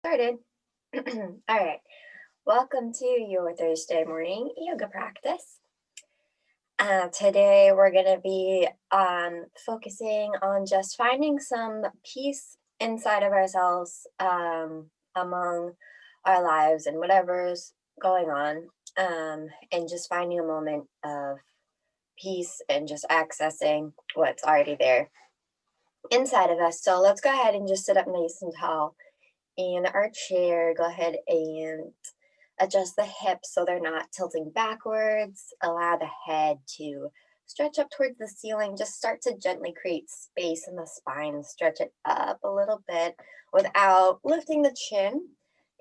Started. All right. Welcome to your Thursday morning yoga practice. Today we're going to be focusing on just finding some peace inside of ourselves among our lives and whatever's going on, and just finding a moment of peace and just accessing what's already there inside of us. So let's go ahead and just sit up nice and tall in our chair. Go ahead and adjust the hips so they're not tilting backwards. Allow the head to stretch up towards the ceiling. Just start to gently create space in the spine. Stretch it up a little bit without lifting the chin.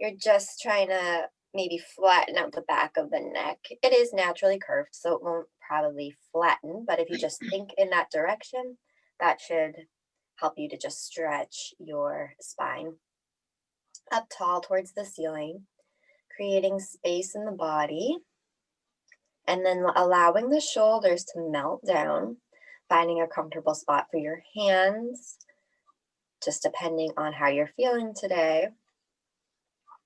You're just trying to maybe flatten out the back of the neck. It is naturally curved, so it won't probably flatten, but if you just think in that direction, that should help you to just stretch your spine up tall towards the ceiling, creating space in the body, and then allowing the shoulders to melt down, finding a comfortable spot for your hands, just depending on how you're feeling today.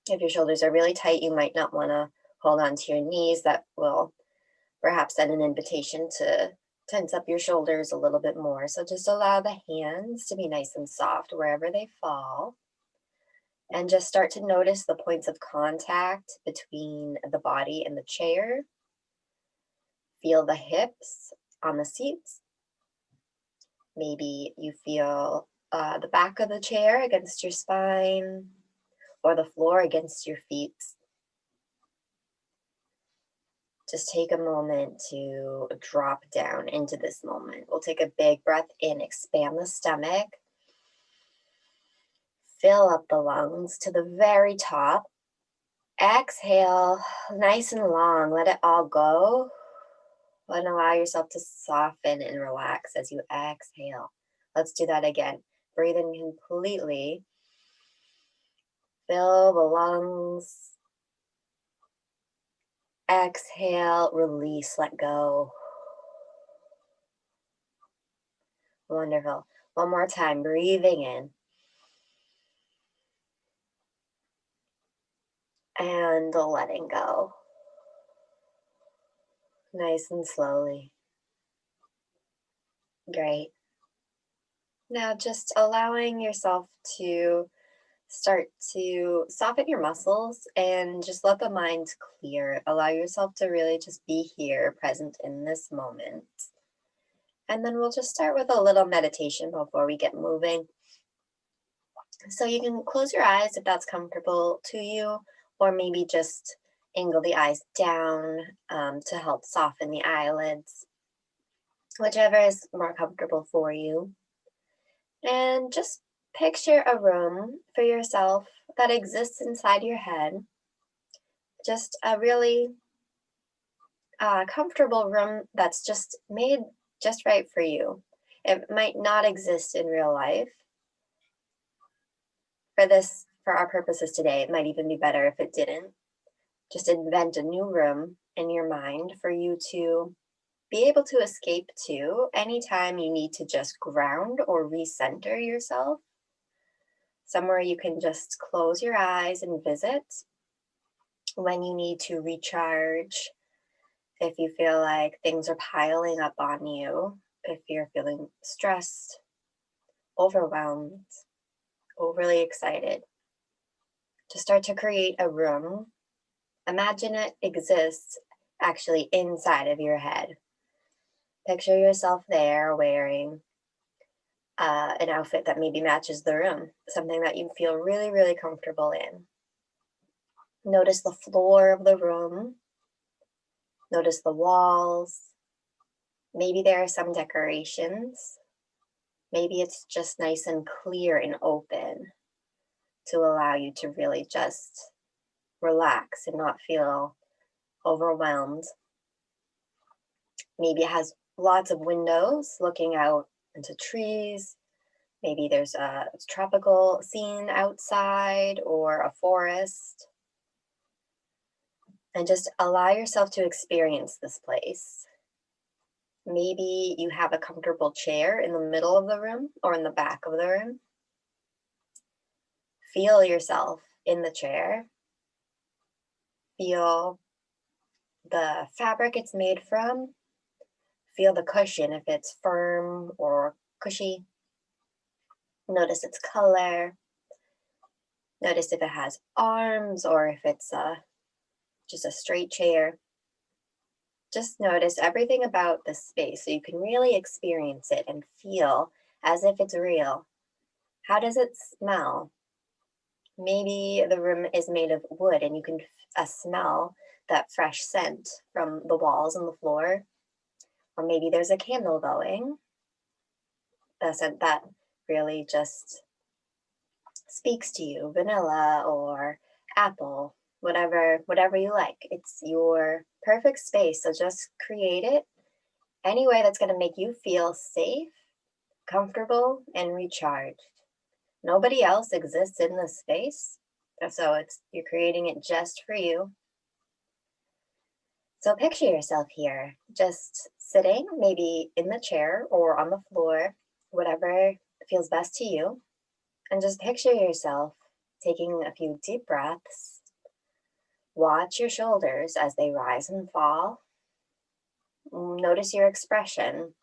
If your shoulders are really tight, you might not want to hold on to your knees. That will perhaps send an invitation to tense up your shoulders a little bit more. So just allow the hands to be nice and soft wherever they fall. And just start to notice the points of contact between the body and the chair. Feel the hips on the seats. Maybe you feel the back of the chair against your spine or the floor against your feet. Just take a moment to drop down into this moment. We'll take a big breath in, expand the stomach. Fill up the lungs to the very top. Exhale, nice and long. Let it all go. And allow yourself to soften and relax as you exhale. Let's do that again. Breathe in completely. Fill the lungs. Exhale, release, let go. Wonderful. One more time, breathing in. And letting go. Nice and slowly. Great. Now just allowing yourself to start to soften your muscles and just let the mind clear. Allow yourself to really just be here, present in this moment. And then we'll just start with a little meditation before we get moving. So you can close your eyes if that's comfortable to you, or maybe just angle the eyes down to help soften the eyelids, whichever is more comfortable for you. And just picture a room for yourself that exists inside your head. Just a really comfortable room that's just made just right for you. It might not exist in real life. For our purposes today, it might even be better if it didn't. Just invent a new room in your mind for you to be able to escape to anytime you need to just ground or recenter yourself. Somewhere you can just close your eyes and visit when you need to recharge, if you feel like things are piling up on you, if you're feeling stressed, overwhelmed, overly excited. To start to create a room, imagine it exists actually inside of your head. Picture yourself there wearing an outfit that maybe matches the room, something that you feel really, really comfortable in. Notice the floor of the room. Notice the walls. Maybe there are some decorations. Maybe it's just nice and clear and open to allow you to really just relax and not feel overwhelmed. Maybe it has lots of windows looking out into trees. Maybe there's a tropical scene outside or a forest. And just allow yourself to experience this place. Maybe you have a comfortable chair in the middle of the room or in the back of the room. Feel yourself in the chair. Feel the fabric it's made from. Feel the cushion, if it's firm or cushy. Notice its color. Notice if it has arms or if it's just a straight chair. Just notice everything about the space so you can really experience it and feel as if it's real. How does it smell? Maybe the room is made of wood and you can smell that fresh scent from the walls and the floor. Or maybe there's a candle going, the scent that really just speaks to you, vanilla or apple, whatever you like. It's your perfect space, so just create it any way that's going to make you feel safe, comfortable, and recharged. Nobody else exists in this space, so you're creating it just for you. So picture yourself here, just sitting, maybe in the chair or on the floor, whatever feels best to you. And just picture yourself taking a few deep breaths. Watch your shoulders as they rise and fall. Notice your expression.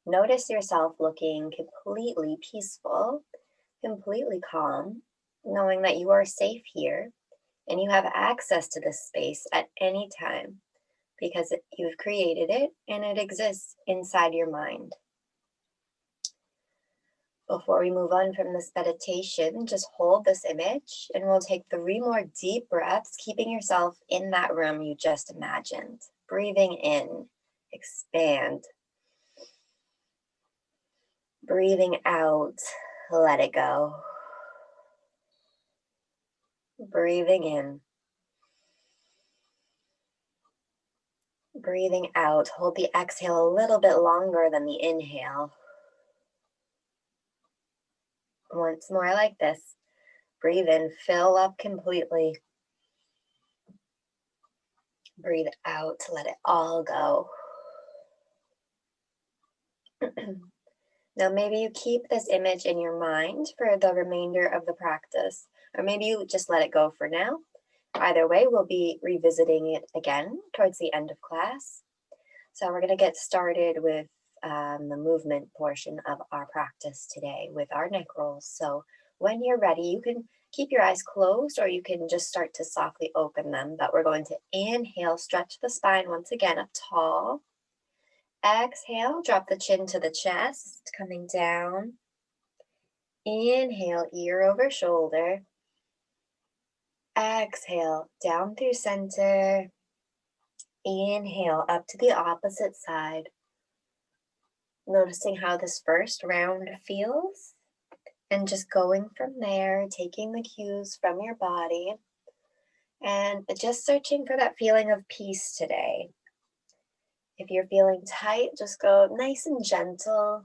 Notice yourself looking completely peaceful, completely calm, knowing that you are safe here and you have access to this space at any time because you've created it and it exists inside your mind. Before we move on from this meditation, just hold this image and we'll take 3 more deep breaths, keeping yourself in that room you just imagined. Breathing in, expand. Breathing out, let it go. Breathing in. Breathing out, hold the exhale a little bit longer than the inhale. Once more like this. Breathe in, fill up completely. Breathe out, let it all go. Now maybe you keep this image in your mind for the remainder of the practice, or maybe you just let it go for now. Either way, we'll be revisiting it again towards the end of class. So we're going to get started with the movement portion of our practice today with our neck rolls. So when you're ready, you can keep your eyes closed or you can just start to softly open them. But we're going to inhale, stretch the spine once again up tall. Exhale, drop the chin to the chest, coming down. Inhale, ear over shoulder. Exhale, down through center. Inhale, up to the opposite side. Noticing how this first round feels. And just going from there, taking the cues from your body. And just searching for that feeling of peace today. If you're feeling tight, just go nice and gentle.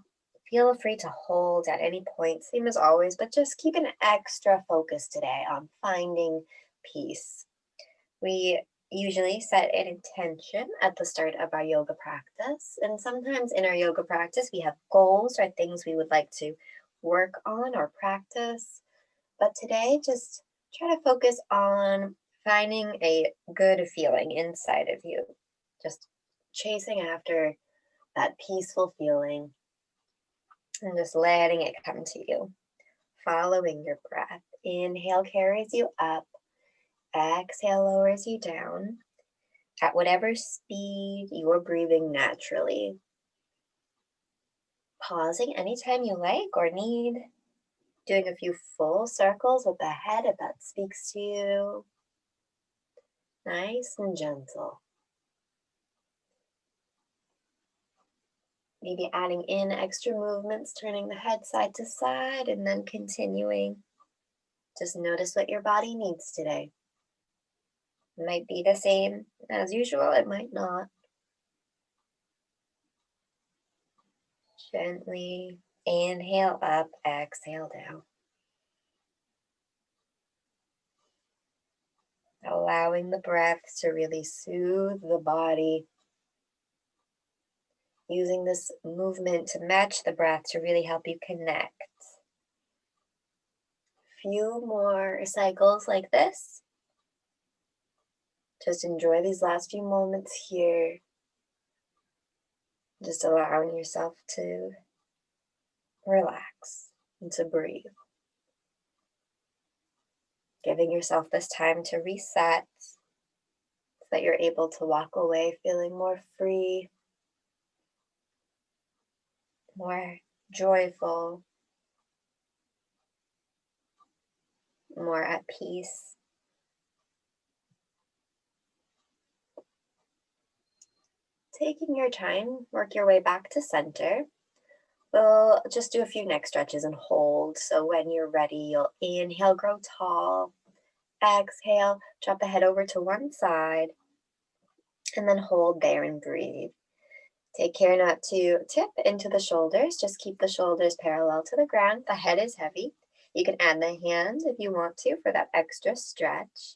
Feel free to hold at any point, same as always, but just keep an extra focus today on finding peace. We usually set an intention at the start of our yoga practice, and sometimes in our yoga practice we have goals or things we would like to work on or practice. But today, just try to focus on finding a good feeling inside of you. Just chasing after that peaceful feeling and just letting it come to you. Following your breath. Inhale carries you up. Exhale lowers you down. At whatever speed you are breathing naturally. Pausing anytime you like or need. Doing a few full circles with the head if that speaks to you. Nice and gentle. Maybe adding in extra movements, turning the head side to side, and then continuing. Just notice what your body needs today. It might be the same as usual, it might not. Gently inhale up, exhale down. Allowing the breath to really soothe the body. Using this movement to match the breath to really help you connect. few more cycles like this. Just enjoy these last few moments here. Just allowing yourself to relax and to breathe. Giving yourself this time to reset so that you're able to walk away feeling more free, more joyful, more at peace. Taking your time, work your way back to center. We'll just do a few neck stretches and hold. So when you're ready, you'll inhale, grow tall. Exhale, drop the head over to one side. And then hold there and breathe. Take care not to tip into the shoulders. Just keep the shoulders parallel to the ground. The head is heavy. You can add the hand if you want to for that extra stretch.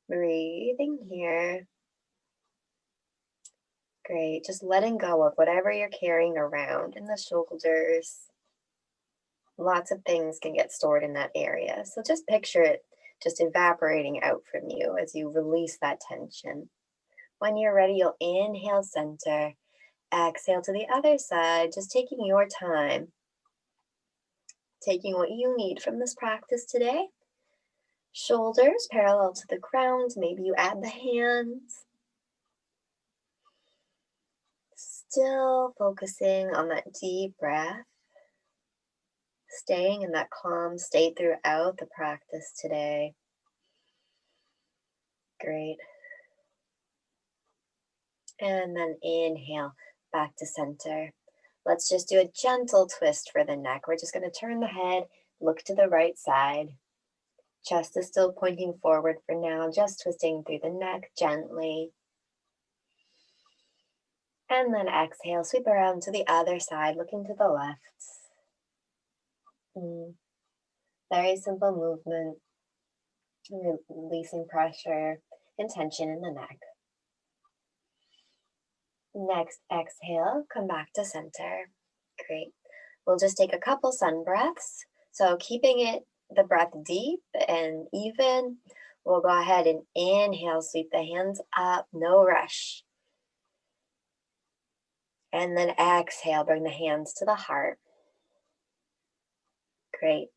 Breathing here. Great. Just letting go of whatever you're carrying around in the shoulders. Lots of things can get stored in that area. So just picture it just evaporating out from you as you release that tension. When you're ready, you'll inhale, center. Exhale to the other side, just taking your time. Taking what you need from this practice today. Shoulders parallel to the ground. Maybe you add the hands. Still focusing on that deep breath. Staying in that calm state throughout the practice today. Great. And then inhale back to center. Let's just do a gentle twist for the neck. We're just going to turn the head, look to the right side. Chest is still pointing forward for now, just twisting through the neck gently. And then exhale, sweep around to the other side, looking to the left. Very simple movement, releasing pressure and tension in the neck. Next, exhale, come back to center. Great. We'll just take a couple sun breaths. So keeping the breath deep and even, we'll go ahead and inhale, sweep the hands up, no rush. And then exhale, bring the hands to the heart. Great.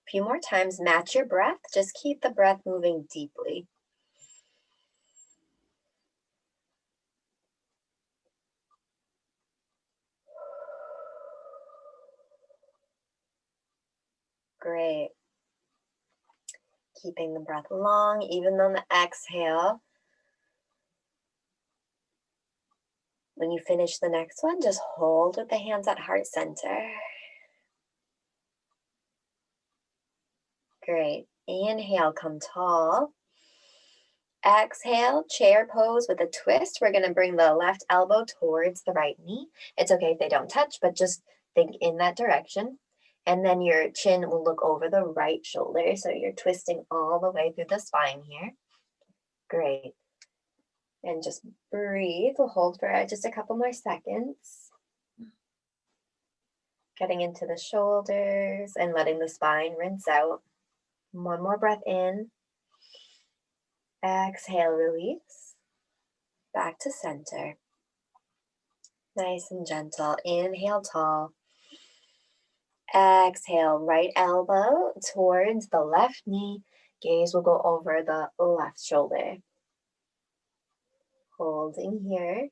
A few more times, match your breath. Just keep the breath moving deeply. Great. Keeping the breath long, even on the exhale. When you finish the next one, just hold with the hands at heart center. Great. Inhale, come tall. Exhale, chair pose with a twist. We're going to bring the left elbow towards the right knee. It's okay if they don't touch, but just think in that direction. And then your chin will look over the right shoulder. So you're twisting all the way through the spine here. Great. And just breathe. We'll hold for just a couple more seconds. Getting into the shoulders and letting the spine rinse out. One more breath in. Exhale, release. Back to center. Nice and gentle. Inhale, tall. Exhale, right elbow towards the left knee. Gaze will go over the left shoulder. Holding here.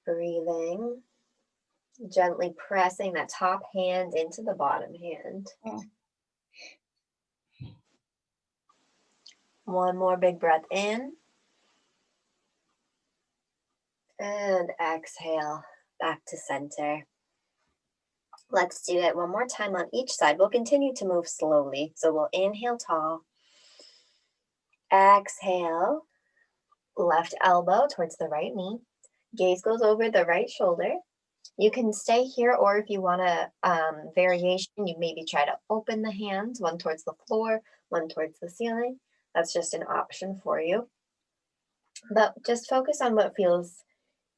Breathing. Gently pressing that top hand into the bottom hand. One more big breath in. And exhale, back to center. Let's do it one more time on each side. We'll continue to move slowly. So we'll inhale tall. Exhale, left elbow towards the right knee. Gaze goes over the right shoulder. You can stay here, or if you want a variation, you maybe try to open the hands, one towards the floor, one towards the ceiling. That's just an option for you. But just focus on what feels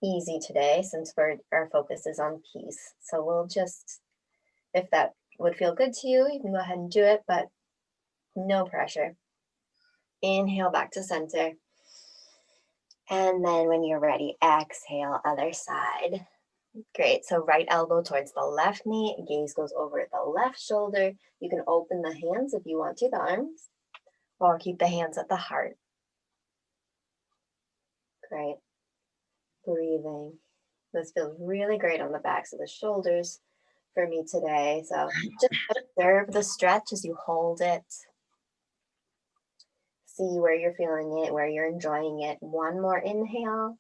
easy today, since our focus is on peace. So we'll just If that would feel good to you, you can go ahead and do it, but no pressure. Inhale back to center. And then when you're ready, exhale, other side. Great. So right elbow towards the left knee, gaze goes over the left shoulder. You can open the hands if you want to, the arms, or keep the hands at the heart. Great. Breathing. This feels really great on the backs of the shoulders for me today. So just observe the stretch as you hold it. See where you're feeling it, where you're enjoying it. One more inhale.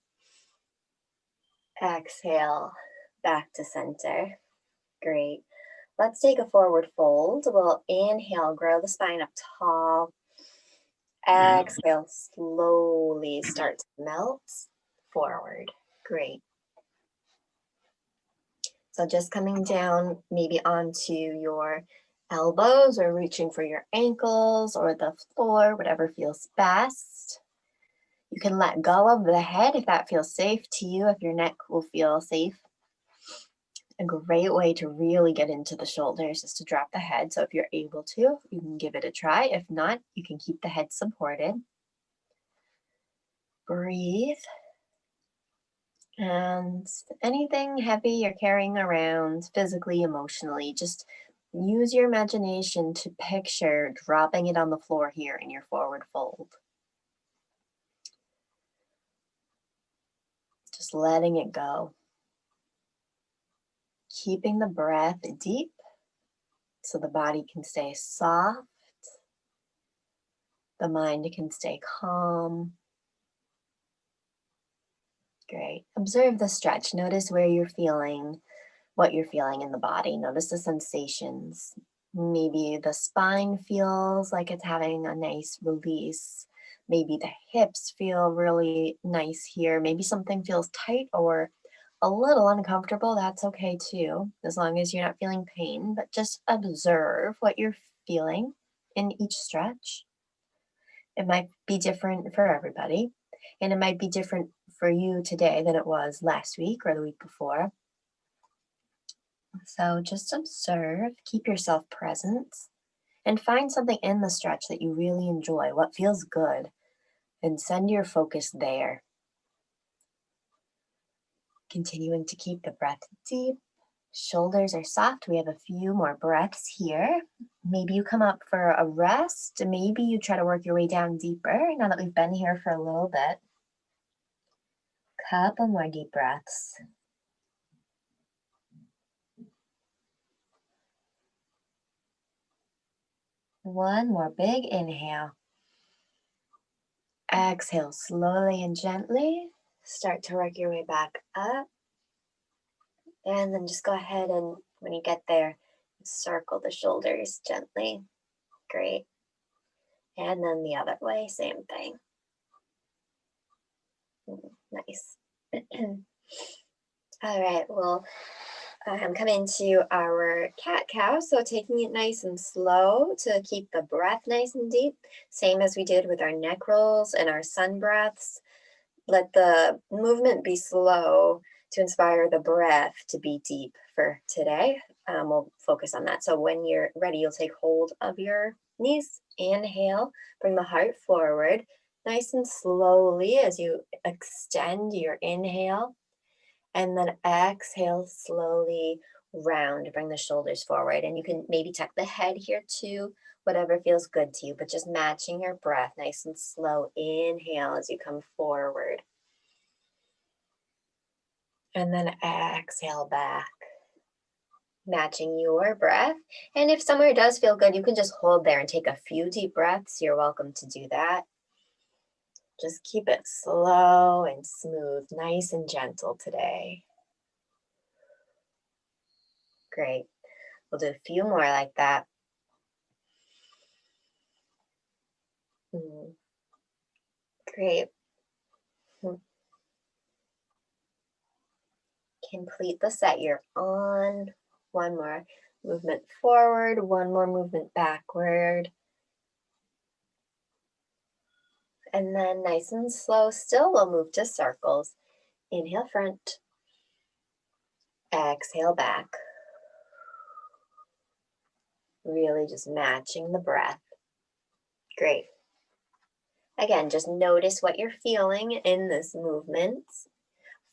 Exhale, back to center. Great. Let's take a forward fold. We'll inhale, grow the spine up tall. Exhale, slowly start to melt forward. Great. So just coming down maybe onto your elbows or reaching for your ankles or the floor, whatever feels best. You can let go of the head if that feels safe to you, if your neck will feel safe. A great way to really get into the shoulders is to drop the head. So if you're able to, you can give it a try. If not, you can keep the head supported. Breathe. And anything heavy you're carrying around physically, emotionally, just use your imagination to picture dropping it on the floor here in your forward fold. Just letting it go. Keeping the breath deep so the body can stay soft. The mind can stay calm. Great. Observe the stretch. Notice where you're feeling, what you're feeling in the body. Notice the sensations. Maybe the spine feels like it's having a nice release. Maybe the hips feel really nice here. Maybe something feels tight or a little uncomfortable. That's okay too, as long as you're not feeling pain. But just observe what you're feeling in each stretch. It might be different for everybody, and it might be different for you today than it was last week or the week before. So just observe, keep yourself present, and find something in the stretch that you really enjoy, what feels good, and send your focus there. Continuing to keep the breath deep. Shoulders are soft. We have a few more breaths here. Maybe you come up for a rest. Maybe you try to work your way down deeper now that we've been here for a little bit. Couple more deep breaths. One more big inhale. Exhale slowly and gently. Start to work your way back up. And then just go ahead and when you get there, circle the shoulders gently. Great. And then the other way, same thing. Nice. All right, well, I'm coming to our cat-cow, so taking it nice and slow to keep the breath nice and deep, same as we did with our neck rolls and our sun breaths. Let the movement be slow to inspire the breath to be deep for today. We'll focus on that. So when you're ready, you'll take hold of your knees. Inhale, bring the heart forward, nice and slowly as you extend your inhale. And then exhale, slowly round, bring the shoulders forward. And you can maybe tuck the head here too, whatever feels good to you, but just matching your breath nice and slow. Inhale as you come forward. And then exhale back, matching your breath. And if somewhere does feel good, you can just hold there and take a few deep breaths. You're welcome to do that. Just keep it slow and smooth, nice and gentle today. Great. We'll do a few more like that. Great. Complete the set you're on. One more movement forward, one more movement backward. And then nice and slow, still we'll move to circles. Inhale front, exhale back. Really just matching the breath. Great. Again, just notice what you're feeling in this movement.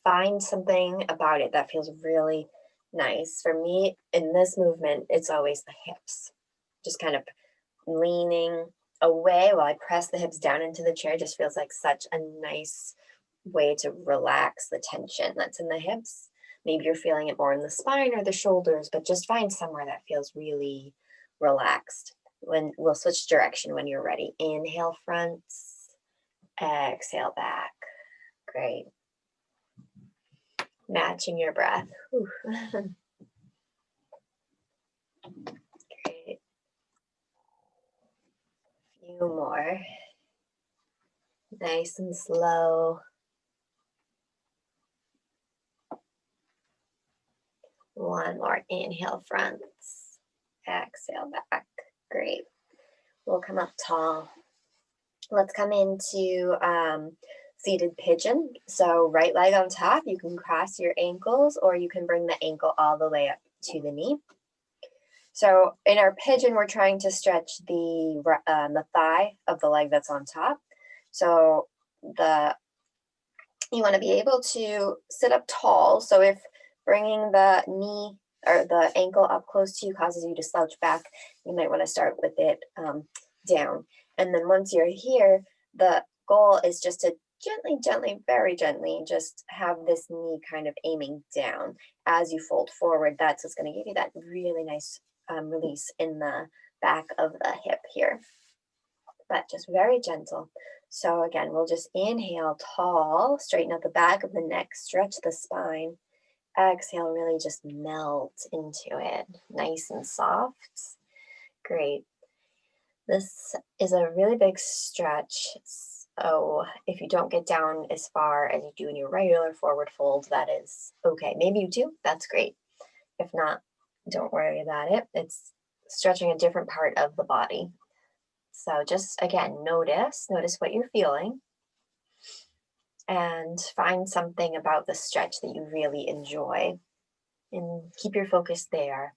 Find something about it that feels really nice. For me, in this movement, it's always the hips. Just kind of leaning away while I press the hips down into the chair just feels like such a nice way to relax the tension that's in the hips. Maybe you're feeling it more in the spine or the shoulders, but just find somewhere that feels really relaxed. When we'll switch direction when you're ready. Inhale front, exhale back. Great. Matching your breath. Great. Few more. Nice and slow. One more. Inhale front, exhale back. Great. We'll come up tall. Let's come into seated pigeon. So right leg on top, you can cross your ankles or you can bring the ankle all the way up to the knee. So in our pigeon, we're trying to stretch the thigh of the leg that's on top. So you want to be able to sit up tall. So if bringing the knee or the ankle up close to you causes you to slouch back, you might want to start with it down. And then once you're here, the goal is just to gently, very gently, just have this knee kind of aiming down. As you fold forward, that's what's going to give you that really nice release in the back of the hip here. But just very gentle. So again, we'll just inhale tall, straighten out the back of the neck, stretch the spine. Exhale, really just melt into it, nice and soft. Great. This is a really big stretch. So if you don't get down as far as you do in your regular forward fold, that is okay. Maybe you do, that's great. If not, don't worry about it. It's stretching a different part of the body. So just, again, notice what you're feeling and find something about the stretch that you really enjoy and keep your focus there.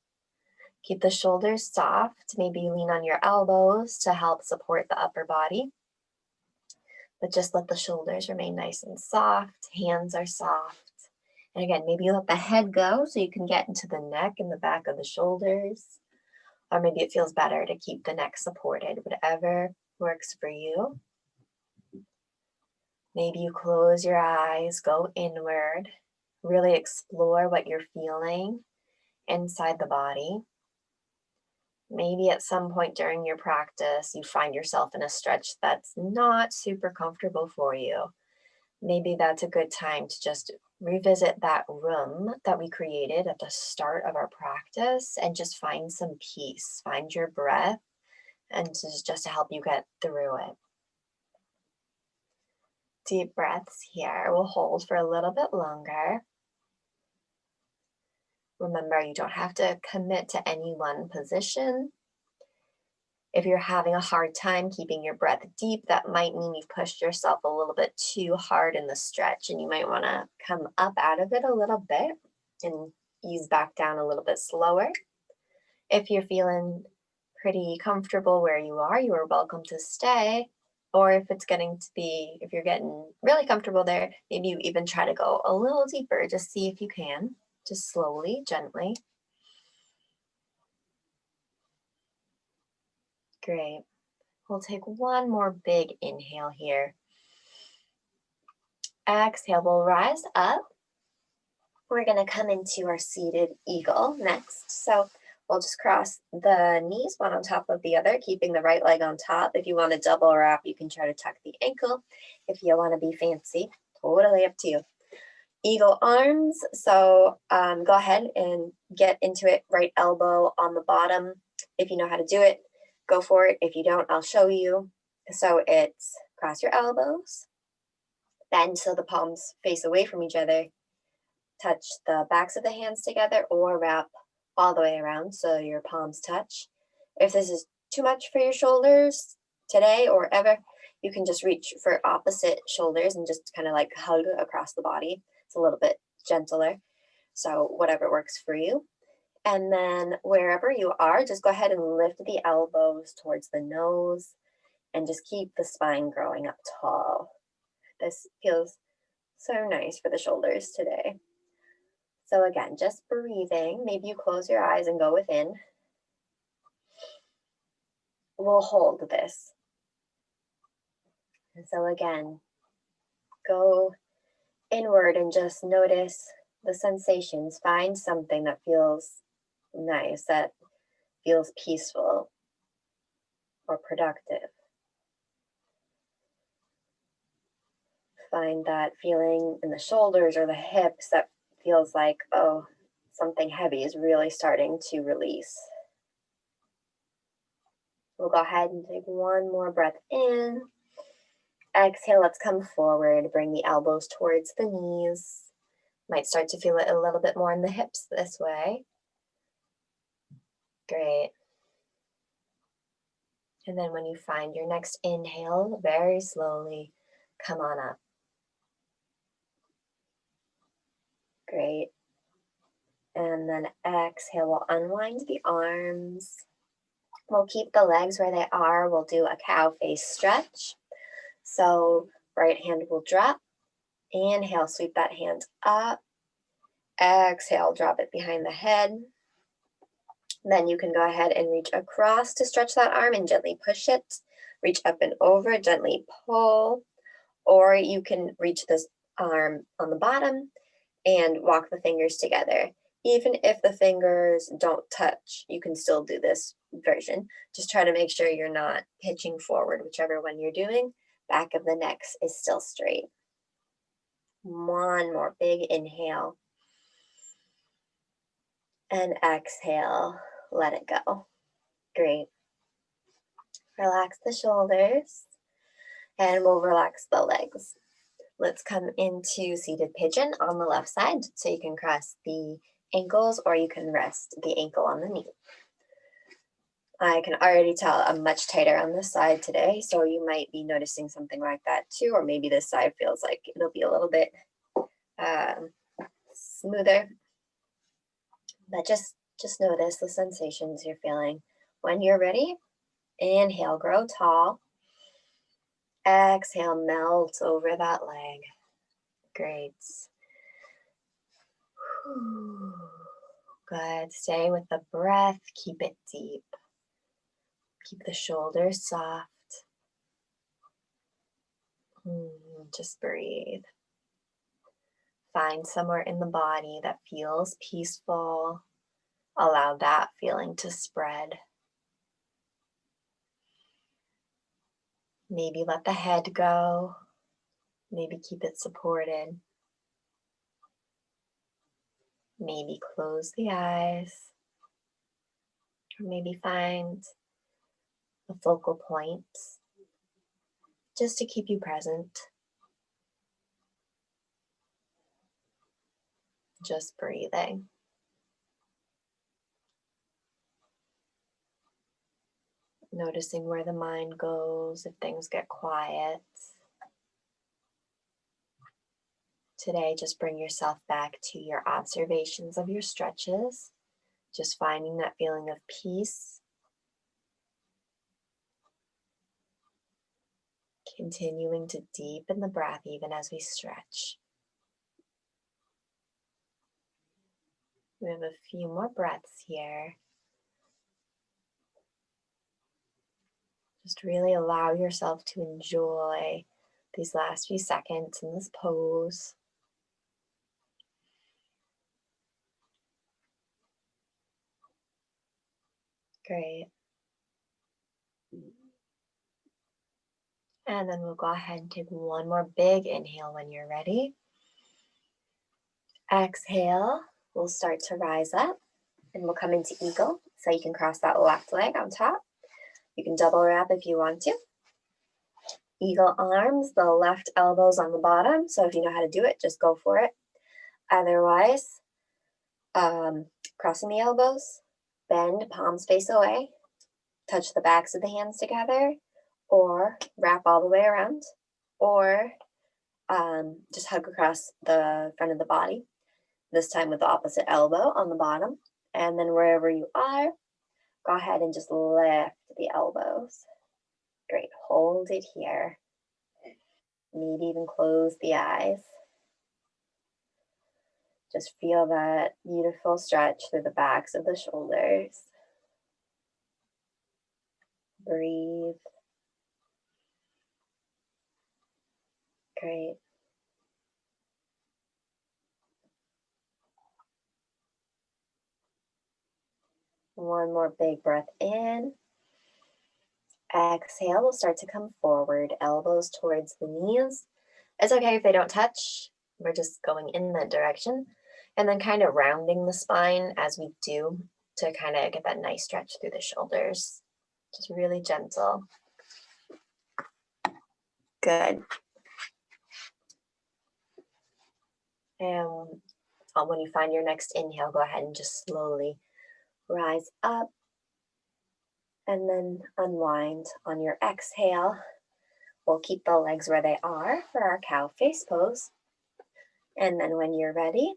Keep the shoulders soft. Maybe lean on your elbows to help support the upper body. But just let the shoulders remain nice and soft. Hands are soft. And again, maybe let the head go so you can get into the neck and the back of the shoulders. Or maybe it feels better to keep the neck supported, whatever works for you. Maybe you close your eyes, go inward, really explore what you're feeling inside the body. Maybe at some point during your practice, you find yourself in a stretch that's not super comfortable for you. Maybe that's a good time to just revisit that room that we created at the start of our practice and just find some peace, find your breath, and just to help you get through it. Deep breaths here. We'll hold for a little bit longer. Remember, you don't have to commit to any one position. If you're having a hard time keeping your breath deep, that might mean you've pushed yourself a little bit too hard in the stretch, and you might want to come up out of it a little bit and ease back down a little bit slower. If you're feeling pretty comfortable where you are welcome to stay. Or if you're getting really comfortable there, maybe you even try to go a little deeper, just see if you can, just slowly, gently. Great. We'll take one more big inhale here. Exhale, we'll rise up. We're going to come into our seated eagle next. So we'll just cross the knees one on top of the other, keeping the right leg on top. If you want to double wrap, you can try to tuck the ankle. If you want to be fancy, totally up to you. Eagle arms, so go ahead and get into it, right elbow on the bottom. If you know how to do it, go for it. If you don't, I'll show you. So it's cross your elbows, bend so the palms face away from each other, touch the backs of the hands together, or wrap all the way around so your palms touch. If this is too much for your shoulders today or ever, you can just reach for opposite shoulders and just kind of like hug across the body. It's a little bit gentler, so whatever works for you. And then wherever you are, just go ahead and lift the elbows towards the nose and just keep the spine growing up tall. This feels so nice for the shoulders today. So again, just breathing. Maybe you close your eyes and go within. We'll hold this. And so again, go inward and just notice the sensations. Find something that feels nice, that feels peaceful or productive. Find that feeling in the shoulders or the hips that feels like, oh, something heavy is really starting to release. We'll go ahead and take one more breath in. Exhale, let's come forward. Bring the elbows towards the knees. Might start to feel it a little bit more in the hips this way. Great. And then when you find your next inhale, very slowly come on up. Great. And then exhale, we'll unwind the arms. We'll keep the legs where they are. We'll do a cow face stretch. So right hand will drop. Inhale, sweep that hand up. Exhale, drop it behind the head. Then you can go ahead and reach across to stretch that arm and gently push it. Reach up and over, gently pull. Or you can reach this arm on the bottom and walk the fingers together. Even if the fingers don't touch, you can still do this version. Just try to make sure you're not pitching forward, whichever one you're doing. Back of the neck is still straight. One more big inhale. And exhale, let it go. Great. Relax the shoulders and we'll relax the legs. Let's come into seated pigeon on the left side. So you can cross the ankles or you can rest the ankle on the knee. I can already tell I'm much tighter on this side today, so you might be noticing something like that too, or maybe this side feels like it'll be a little bit smoother. But just notice the sensations you're feeling. When you're ready, inhale, grow tall. Exhale, melt over that leg. Great. Good. Stay with the breath. Keep it deep. Keep the shoulders soft. Just breathe. Find somewhere in the body that feels peaceful. Allow that feeling to spread. Maybe let the head go. Maybe keep it supported. Maybe close the eyes. Or maybe find a focal point just to keep you present. Just breathing. Noticing where the mind goes if things get quiet. Today, just bring yourself back to your observations of your stretches. Just finding that feeling of peace. Continuing to deepen the breath even as we stretch. We have a few more breaths here. Just really allow yourself to enjoy these last few seconds in this pose. Great. And then we'll go ahead and take one more big inhale when you're ready. Exhale, we'll start to rise up and we'll come into eagle. So you can cross that left leg on top. You can double wrap if you want to. Eagle arms, the left elbows on the bottom. So if you know how to do it, just go for it. Otherwise, crossing the elbows, bend, palms face away, touch the backs of the hands together, or wrap all the way around, or just hug across the front of the body, this time with the opposite elbow on the bottom. And then wherever you are, go ahead and just lift the elbows. Great, hold it here. Maybe even close the eyes. Just feel that beautiful stretch through the backs of the shoulders. Breathe. Great. One more big breath in. Exhale, we'll start to come forward, elbows towards the knees. It's okay if they don't touch. We're just going in that direction. And then kind of rounding the spine as we do to kind of get that nice stretch through the shoulders. Just really gentle. Good. And when you find your next inhale, go ahead and just slowly rise up and then unwind on your exhale. We'll keep the legs where they are for our cow face pose. And then when you're ready,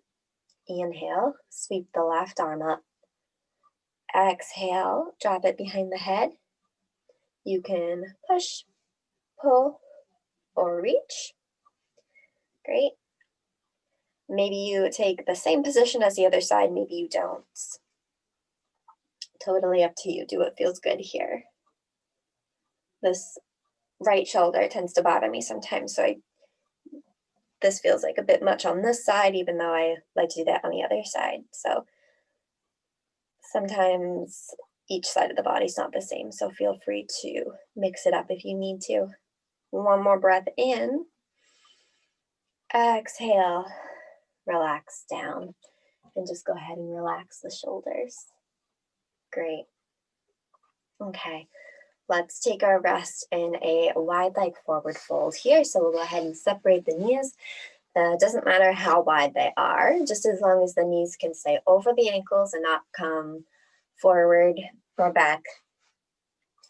inhale, sweep the left arm up. Exhale, drop it behind the head. You can push, pull, or reach. Great. Maybe you take the same position as the other side, maybe you don't. Totally up to you. Do what feels good here. This right shoulder tends to bother me sometimes, so this feels like a bit much on this side, even though I like to do that on the other side. So sometimes each side of the body's not the same, so feel free to mix it up if you need to. One more breath in. Exhale, relax down, and just go ahead and relax the shoulders. Great. Okay, let's take our rest in a wide leg forward fold here. So we'll go ahead and separate the knees. It doesn't matter how wide they are, just as long as the knees can stay over the ankles and not come forward or back.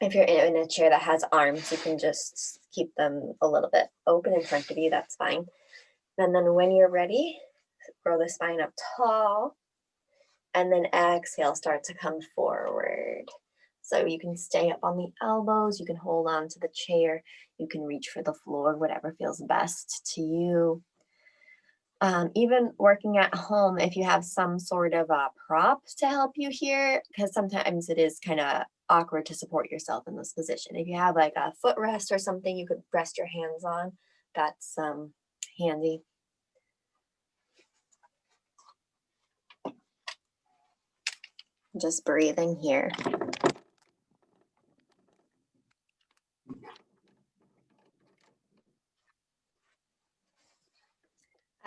If you're in a chair that has arms, you can just keep them a little bit open in front of you, that's fine. And then when you're ready, grow the spine up tall, and then exhale, start to come forward. So you can stay up on the elbows, you can hold on to the chair, you can reach for the floor, whatever feels best to you. Even working at home, if you have some sort of a prop to help you here, because sometimes it is kind of awkward to support yourself in this position. If you have like a footrest or something you could rest your hands on, that's handy. Just breathing here.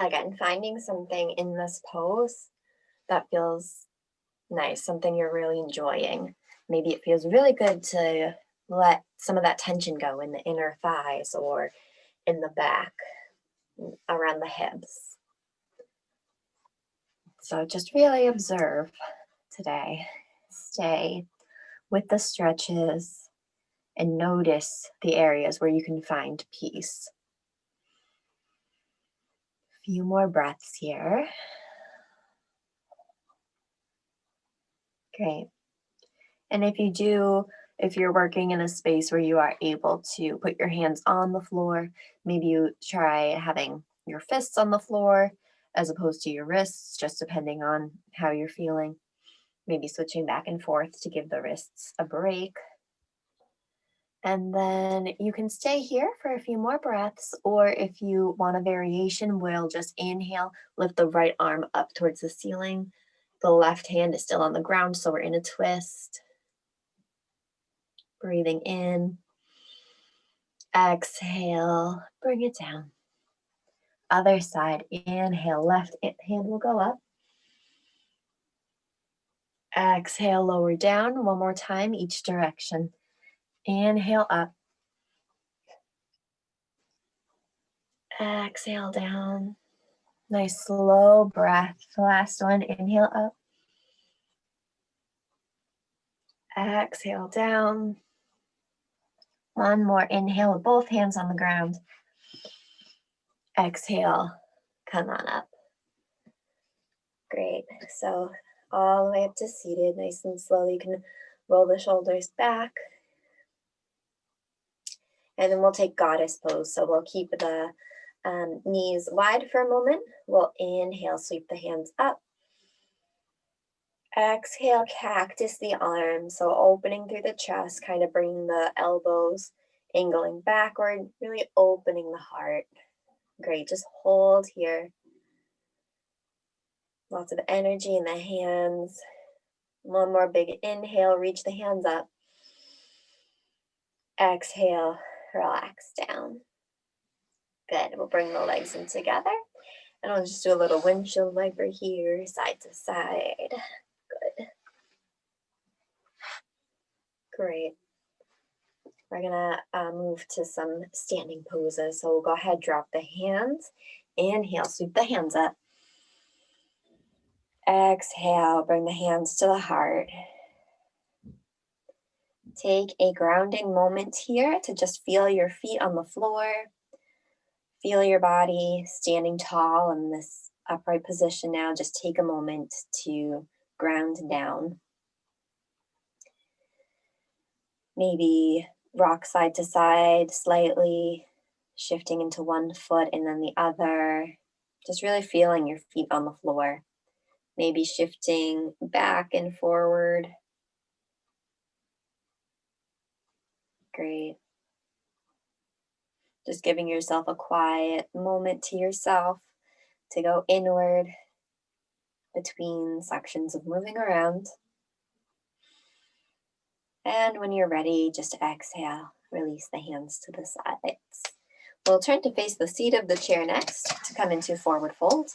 Again, finding something in this pose that feels nice, something you're really enjoying. Maybe it feels really good to let some of that tension go in the inner thighs or in the back, around the hips. So just really observe today. Stay with the stretches and notice the areas where you can find peace. A few more breaths here. Great. And if you're working in a space where you are able to put your hands on the floor, maybe you try having your fists on the floor as opposed to your wrists, just depending on how you're feeling. Maybe switching back and forth to give the wrists a break. And then you can stay here for a few more breaths, or if you want a variation, we'll just inhale, lift the right arm up towards the ceiling. The left hand is still on the ground, so we're in a twist. Breathing in. Exhale, bring it down. Other side, inhale, left hand will go up. Exhale, lower down. One more time, each direction. Inhale up. Exhale down. Nice slow breath. Last one, inhale up. Exhale down. One more inhale with both hands on the ground. Exhale, come on up. Great. So all the way up to seated, nice and slowly. You can roll the shoulders back. And then we'll take goddess pose. So we'll keep the knees wide for a moment. We'll inhale, sweep the hands up. Exhale, cactus the arms. So opening through the chest, kind of bringing the elbows, angling backward, really opening the heart. Great, just hold here. Lots of energy in the hands. One more big inhale, reach the hands up. Exhale, relax down. Good, we'll bring the legs in together. And I'll just do a little windshield wiper here, side to side. Good. Great. We're gonna move to some standing poses. So we'll go ahead, drop the hands. Inhale, sweep the hands up. Exhale, bring the hands to the heart. Take a grounding moment here to just feel your feet on the floor. Feel your body standing tall in this upright position now. Just take a moment to ground down. Maybe rock side to side slightly, shifting into one foot and then the other. Just really feeling your feet on the floor. Maybe shifting back and forward. Great. Just giving yourself a quiet moment to yourself to go inward between sections of moving around. And when you're ready, just exhale, release the hands to the sides. We'll turn to face the seat of the chair next to come into forward fold.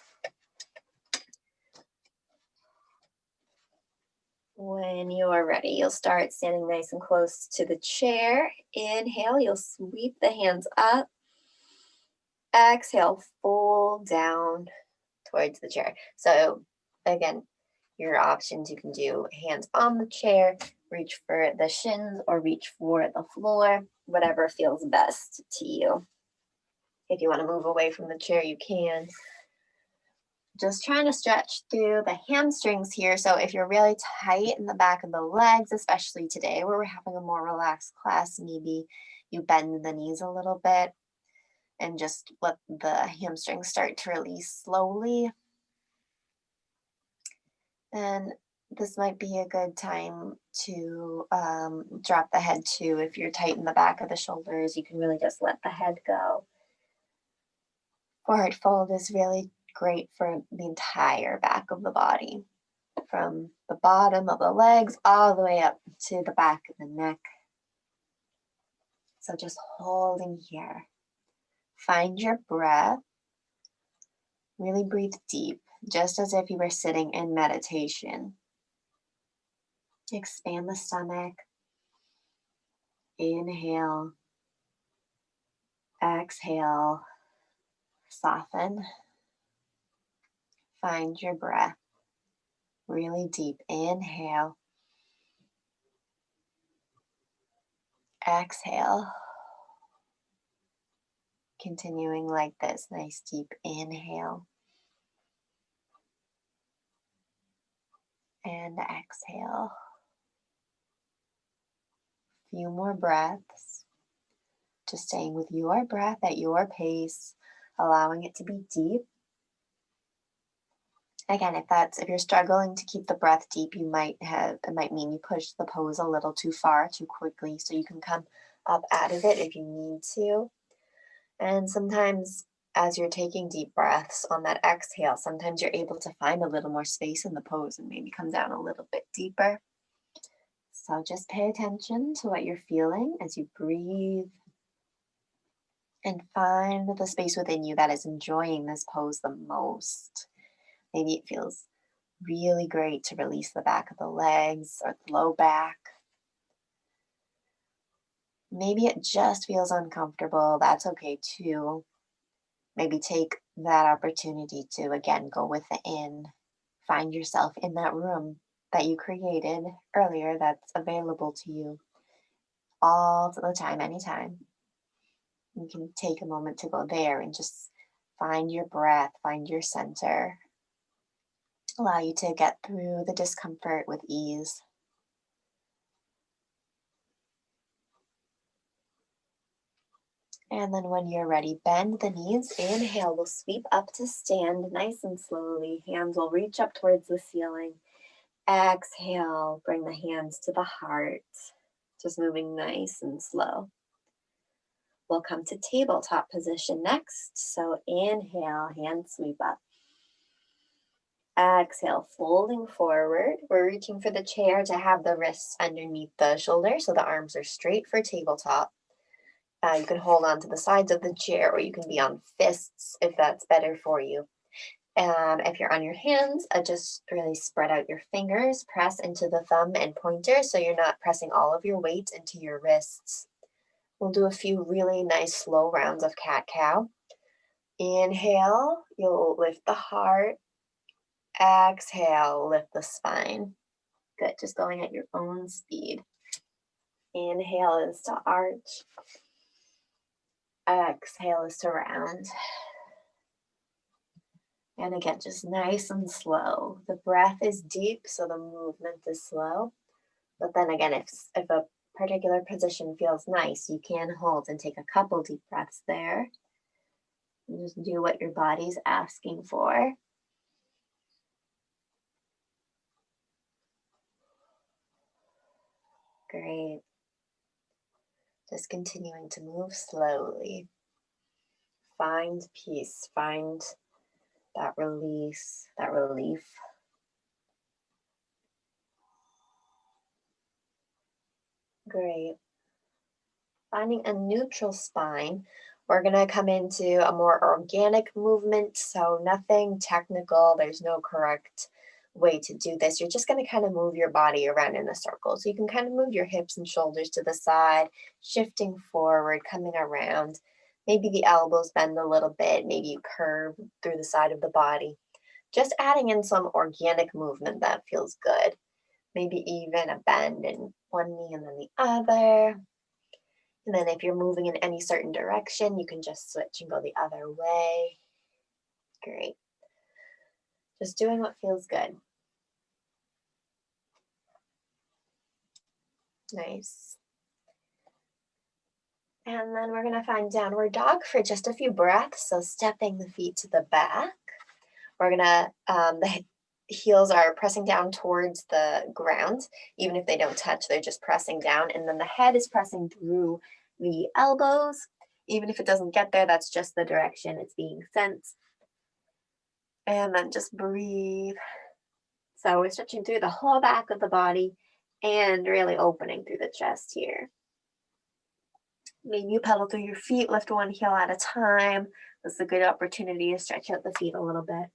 When you are ready, you'll start standing nice and close to the chair. Inhale, you'll sweep the hands up. Exhale, fold down towards the chair. So again, your options, you can do hands on the chair, reach for the shins or reach for the floor, whatever feels best to you. If you want to move away from the chair, you can. Just trying to stretch through the hamstrings here. So if you're really tight in the back of the legs, especially today where we're having a more relaxed class, maybe you bend the knees a little bit and just let the hamstrings start to release slowly. And this might be a good time to drop the head too. If you're tight in the back of the shoulders, you can really just let the head go. Forward fold is really great for the entire back of the body, from the bottom of the legs all the way up to the back of the neck. So just holding here. Find your breath. Really breathe deep, just as if you were sitting in meditation. Expand the stomach. Inhale. Exhale. Soften. Find your breath. Really deep. Inhale. Exhale. Continuing like this. Nice deep inhale. And exhale. Few more breaths. Just staying with your breath at your pace, allowing it to be deep. Again, if you're struggling to keep the breath deep, it might mean you push the pose a little too far, too quickly, so you can come up out of it if you need to. And sometimes as you're taking deep breaths on that exhale, sometimes you're able to find a little more space in the pose and maybe come down a little bit deeper. So just pay attention to what you're feeling as you breathe and find the space within you that is enjoying this pose the most. Maybe it feels really great to release the back of the legs or the low back. Maybe it just feels uncomfortable. That's okay too. Maybe take that opportunity to, again, go within. Find yourself in that room that you created earlier that's available to you all the time, anytime. You can take a moment to go there and just find your breath, find your center. Allow you to get through the discomfort with ease. And then when you're ready, bend the knees. Inhale, we'll sweep up to stand nice and slowly. Hands will reach up towards the ceiling. Exhale, bring the hands to the heart. Just moving nice and slow. We'll come to tabletop position next. So inhale, hands sweep up. Exhale, folding forward. We're reaching for the chair to have the wrists underneath the shoulders so the arms are straight for tabletop. You can hold on to the sides of the chair, or you can be on fists if that's better for you. If you're on your hands, just really spread out your fingers, press into the thumb and pointer so you're not pressing all of your weight into your wrists. We'll do a few really nice slow rounds of cat-cow. Inhale, you'll lift the heart. Exhale, lift the spine. Good, just going at your own speed. Inhale is to arch. Exhale is to round. And again, just nice and slow. The breath is deep, so the movement is slow. But then again, if a particular position feels nice, you can hold and take a couple deep breaths there. And just do what your body's asking for. Great. Just continuing to move slowly. Find peace, find that release, that relief. Great. Finding a neutral spine, we're going to come into a more organic movement, so nothing technical. There's no correct way to do this. You're just going to kind of move your body around in a circle. So you can kind of move your hips and shoulders to the side, shifting forward, coming around. Maybe the elbows bend a little bit. Maybe you curve through the side of the body. Just adding in some organic movement that feels good. Maybe even a bend in one knee and then the other. And then if you're moving in any certain direction, you can just switch and go the other way. Great. Just doing what feels good. Nice. And then we're going to find downward dog for just a few breaths. So stepping the feet to the back. We're going to, the heels are pressing down towards the ground. Even if they don't touch, they're just pressing down. And then the head is pressing through the elbows. Even if it doesn't get there, that's just the direction it's being sent. And then just breathe. So we're stretching through the whole back of the body and really opening through the chest here. Maybe you pedal through your feet, lift one heel at a time. This is a good opportunity to stretch out the feet a little bit.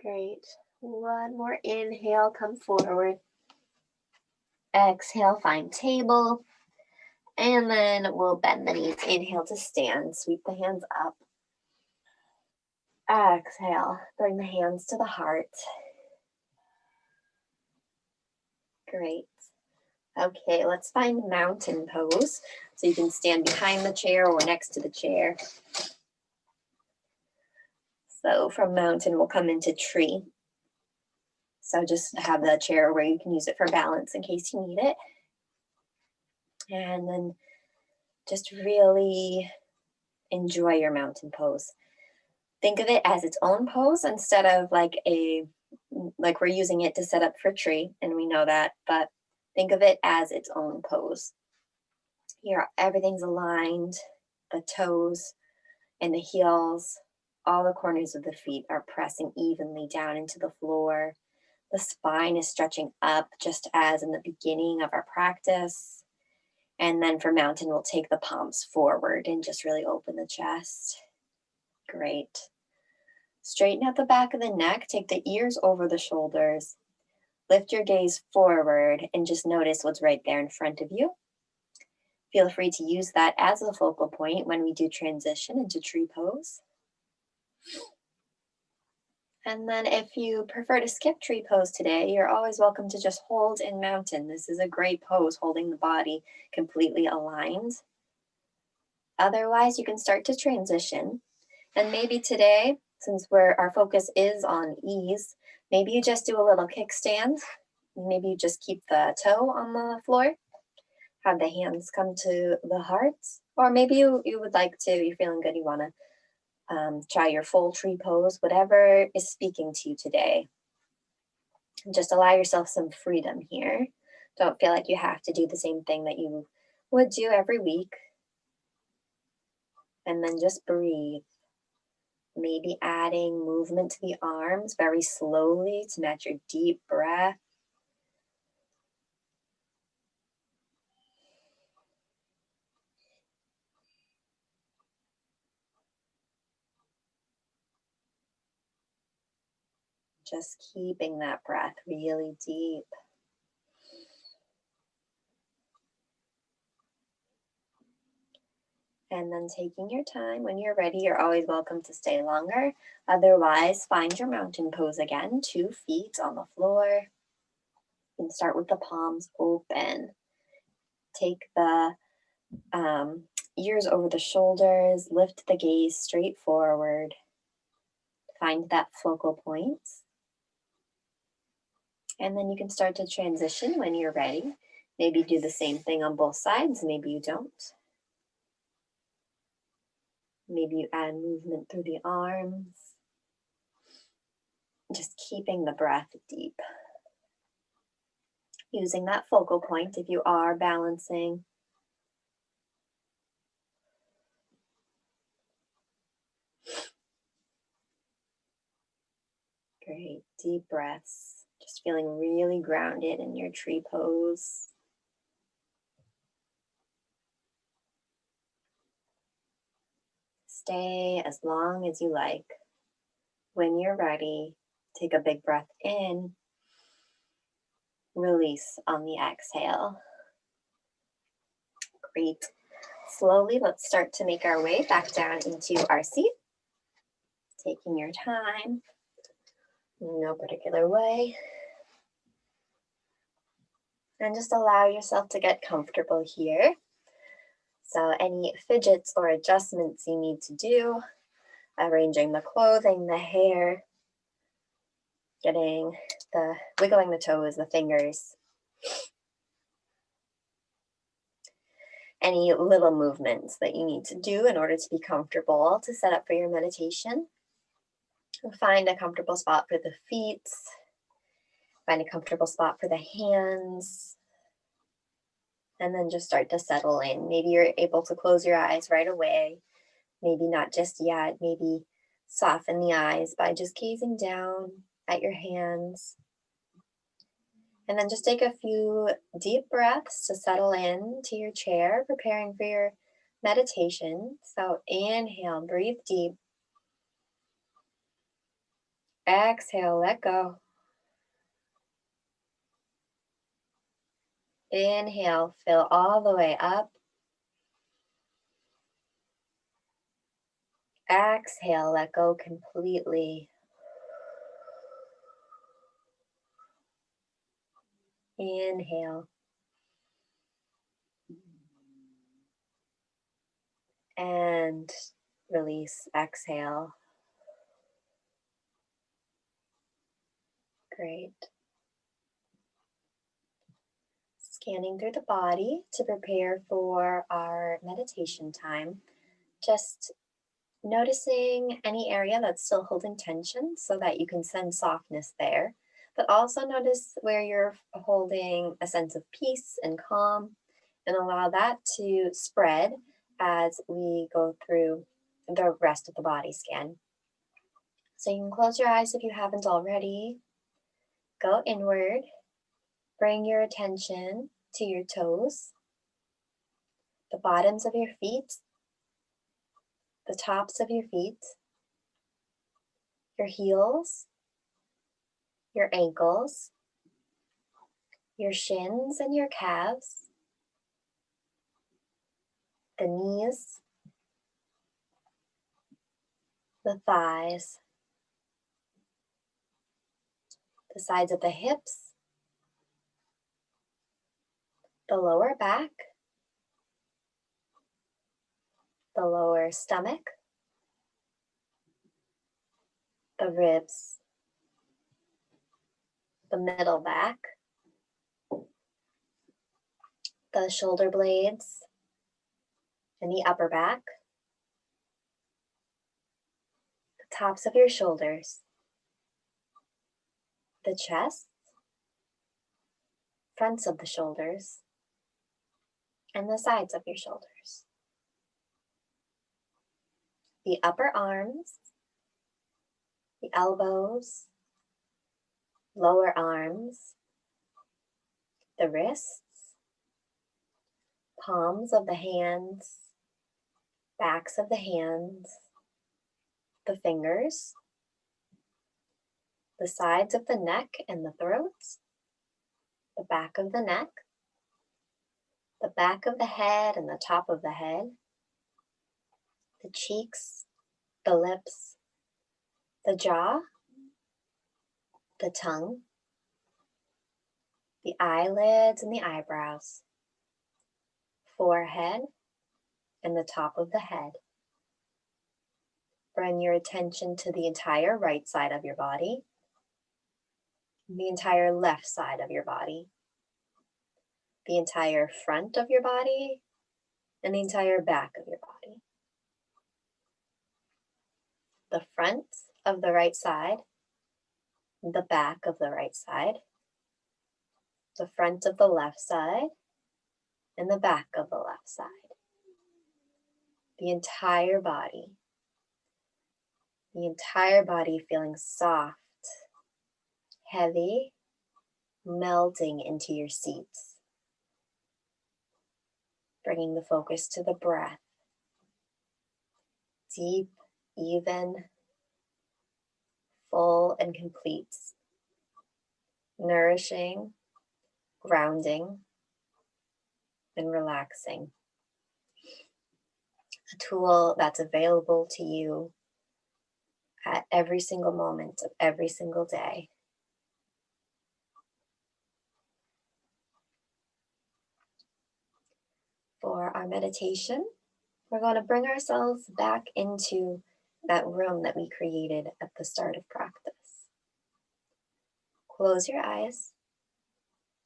Great. One more inhale, come forward. Exhale, find table. And then we'll bend the knees. Inhale to stand, sweep the hands up. Exhale, bring the hands to the heart. Great. Okay, let's find mountain pose. So you can stand behind the chair or next to the chair. So from mountain, we'll come into tree. So just have the chair where you can use it for balance in case you need it. And then just really enjoy your mountain pose. Think of it as its own pose instead of like we're using it to set up for tree, and we know that, but think of it as its own pose. Here, everything's aligned, the toes and the heels, all the corners of the feet are pressing evenly down into the floor. The spine is stretching up just as in the beginning of our practice. And then for mountain, we'll take the palms forward and just really open the chest. Great. Straighten out the back of the neck, take the ears over the shoulders. Lift your gaze forward and just notice what's right there in front of you. Feel free to use that as a focal point when we do transition into tree pose. And then if you prefer to skip tree pose today, you're always welcome to just hold in mountain. This is a great pose, holding the body completely aligned. Otherwise, you can start to transition. And maybe today, since our focus is on ease, maybe you just do a little kickstand. Maybe you just keep the toe on the floor, have the hands come to the heart, or maybe you would like to, you're feeling good, you want to try your full tree pose, whatever is speaking to you today. Just allow yourself some freedom here. Don't feel like you have to do the same thing that you would do every week. And then just breathe. Maybe adding movement to the arms very slowly to match your deep breath. Just keeping that breath really deep. And then taking your time. When you're ready, you're always welcome to stay longer. Otherwise, find your mountain pose again, 2 feet on the floor. You can start with the palms open. Take the ears over the shoulders, lift the gaze straight forward. Find that focal point. And then you can start to transition when you're ready. Maybe do the same thing on both sides, maybe you don't. Maybe you add movement through the arms. Just keeping the breath deep. Using that focal point if you are balancing. Great, deep breaths. Just feeling really grounded in your tree pose. Stay as long as you like. When you're ready, take a big breath in. Release on the exhale. Great. Slowly, let's start to make our way back down into our seat. Taking your time, no particular way. And just allow yourself to get comfortable here. So any fidgets or adjustments you need to do, arranging the clothing, the hair, wiggling the toes, the fingers, any little movements that you need to do in order to be comfortable to set up for your meditation. Find a comfortable spot for the feet. Find a comfortable spot for the hands. And then just start to settle in. Maybe you're able to close your eyes right away. Maybe not just yet. Maybe soften the eyes by just gazing down at your hands. And then just take a few deep breaths to settle in to your chair, preparing for your meditation. So inhale, breathe deep. Exhale, let go. Inhale, fill all the way up. Exhale, let go completely. Inhale. And release, exhale. Great. Scanning through the body to prepare for our meditation time. Just noticing any area that's still holding tension so that you can send softness there. But also notice where you're holding a sense of peace and calm, and allow that to spread as we go through the rest of the body scan. So you can close your eyes if you haven't already. Go inward. Bring your attention to your toes, the bottoms of your feet, the tops of your feet, your heels, your ankles, your shins and your calves, the knees, the thighs, the sides of the hips, the lower back, the lower stomach, the ribs, the middle back, the shoulder blades, and the upper back, the tops of your shoulders, the chest, fronts of the shoulders, and the sides of your shoulders, the upper arms, the elbows, lower arms, the wrists, palms of the hands, backs of the hands, the fingers, the sides of the neck and the throat, the back of the neck, the back of the head and the top of the head, the cheeks, the lips, the jaw, the tongue, the eyelids and the eyebrows, forehead, and the top of the head. Bring your attention to the entire right side of your body, the entire left side of your body, the entire front of your body, and the entire back of your body. The front of the right side, the back of the right side, the front of the left side, and the back of the left side. The entire body feeling soft, heavy, melting into your seats. Bringing the focus to the breath. Deep, even, full, and complete. Nourishing, grounding, and relaxing. A tool that's available to you at every single moment of every single day. For our meditation, we're going to bring ourselves back into that room that we created at the start of practice. Close your eyes,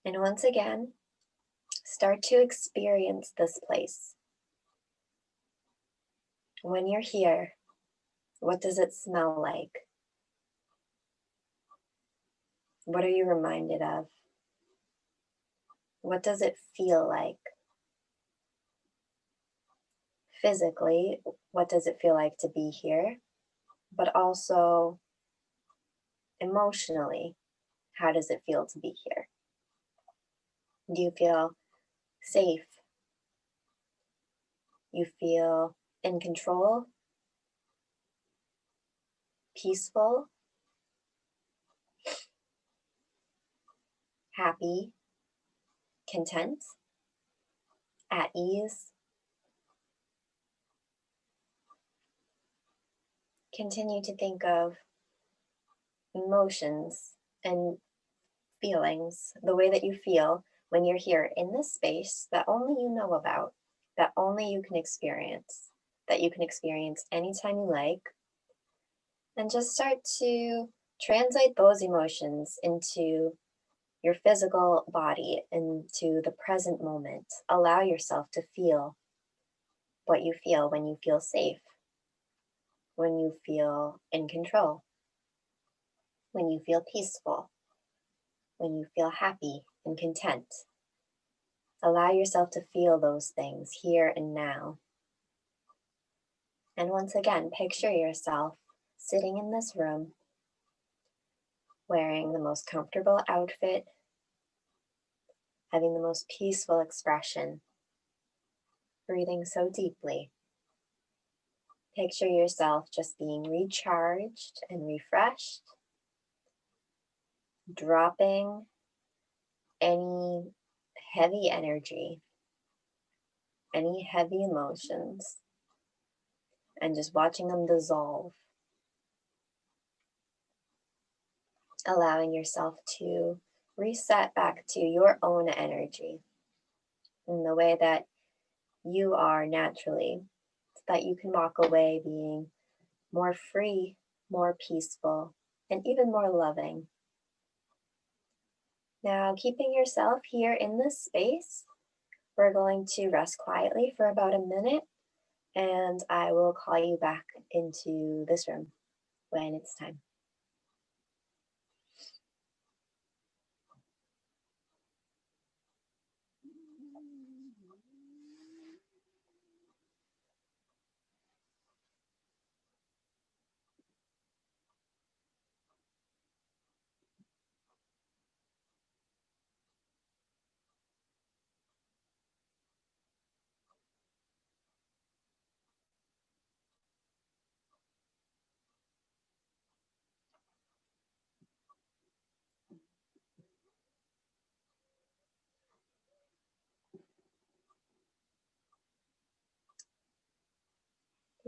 and once again, start to experience this place. When you're here, what does it smell like? What are you reminded of? What does it feel like? Physically, what does it feel like to be here? But also emotionally, how does it feel to be here? Do you feel safe? You feel in control? Peaceful? Happy? Content? At ease? Continue to think of emotions and feelings, the way that you feel when you're here in this space that only you know about, that only you can experience, that you can experience anytime you like. And just start to translate those emotions into your physical body, into the present moment. Allow yourself to feel what you feel when you feel safe, when you feel in control, when you feel peaceful, when you feel happy and content. Allow yourself to feel those things here and now. And once again, picture yourself sitting in this room, wearing the most comfortable outfit, having the most peaceful expression, breathing so deeply. Picture yourself just being recharged and refreshed, dropping any heavy energy, any heavy emotions, and just watching them dissolve. Allowing yourself to reset back to your own energy in the way that you are naturally. It's that you can walk away being more free, more peaceful, and even more loving. Now, keeping yourself here in this space, we're going to rest quietly for about a minute, and I will call you back into this room when it's time.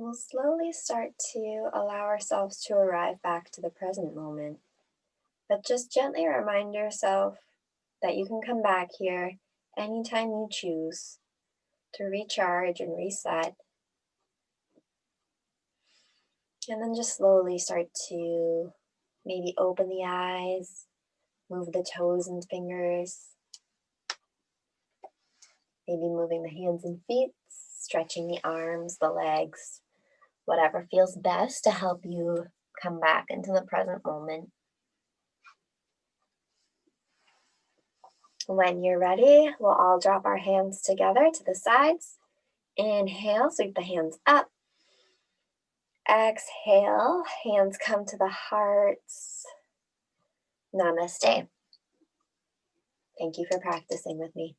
We'll slowly start to allow ourselves to arrive back to the present moment, but just gently remind yourself that you can come back here anytime you choose to recharge and reset. And then just slowly start to maybe open the eyes, move the toes and fingers, maybe moving the hands and feet, stretching the arms, the legs, whatever feels best to help you come back into the present moment. When you're ready, we'll all drop our hands together to the sides. Inhale, sweep the hands up. Exhale, hands come to the hearts. Namaste. Thank you for practicing with me.